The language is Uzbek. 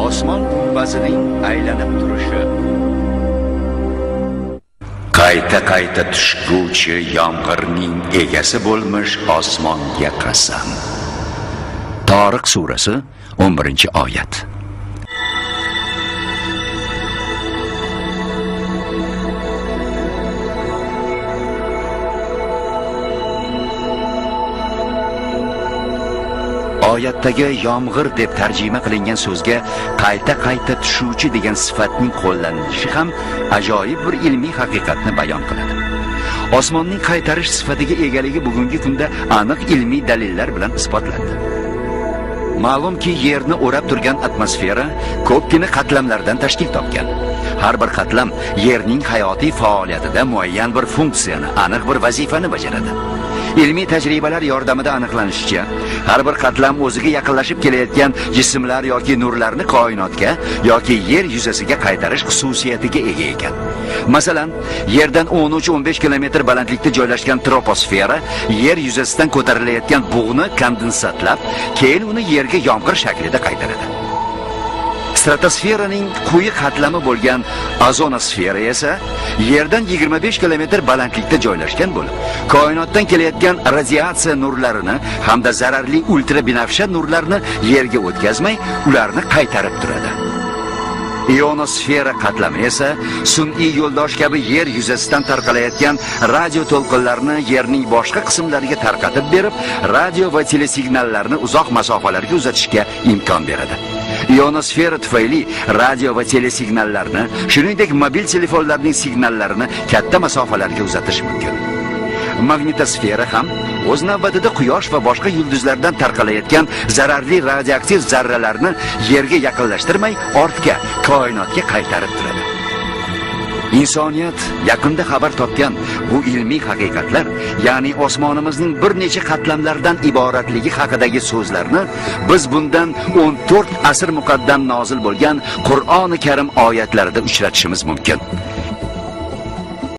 Osmon gumbasining aylanib turishi. Qayta tushguvchi yomg'irning egasi bo'lmish osmonga qasam. Toriq surasi 11-oyat. Oyatdagi yomg'ir deb tarjima qilingan so'zga qayta tushuvchi degan sifatning qo'llanilishi ham ajoyib bir ilmiy haqiqatni bayon qiladi. Osmonning qaytarish sifatiga egaligi bugungi kunda aniq ilmiy dalillar bilan isbotlandi. Ma'lumki, yerni o'rab turgan atmosfera ko'pgina qatlamlardan tashkil topgan. Har bir qatlam yerning hayotiy faoliyatida muayyan bir funksiyani, aniq bir vazifani bajaradi. Ilmiy tajribalar yordamida aniqlanishicha, har bir qatlam o'ziga yaqinlashib kelayotgan jismlar yoki nurlarni koinotga yoki yer yuzasiga qaytarish xususiyatiga ega ekan. Masalan, yerdan 13-15 kilometr balandlikda joylashgan troposfera yer yuzasidan ko'tarilayotgan bug'ni kondensatlab, keyin uni yerga yomg'ir shaklida qaytaradi. Stratosferaning quyi qatlami bo'lgan ozonosfera esa yerdan 25 kilometr balandlikda joylashgan bo'lib, koinotdan kelayotgan radiatsiya nurlarini hamda zararli ultrabinafsha nurlarni yerga o'tkazmay, ularni qaytarib turadi. Ionosfera qatlami esa sun'iy yo'ldosh kabi yer yuzasidan tarqalayotgan radio to'lqinlarni yerning boshqa qismlariga tarqatib berib, radio va telesignallarni uzoq masofalarga uzatishga imkon beradi. Ionosfera tufayli radio va telesignallarni, shuningdek mobil telefonlarning signallarini katta masofalarga uzatish mumkin. Magnitosfera ham o'z navbatida quyosh va boshqa yulduzlardan tarqalayotgan zararli radioaktiv zarralarni yerga yaqinlashtirmay, ortga, koinotga qaytarib turadi. Insoniyat yaqinda xabar topgan bu ilmiy haqiqatlar, ya'ni osmonimizning bir necha qatlamlardan iboratligi haqidagi so'zlarni biz bundan 14 asr muqaddam nozil bo'lgan Qur'oni Karim oyatlarida uchratishimiz mumkin.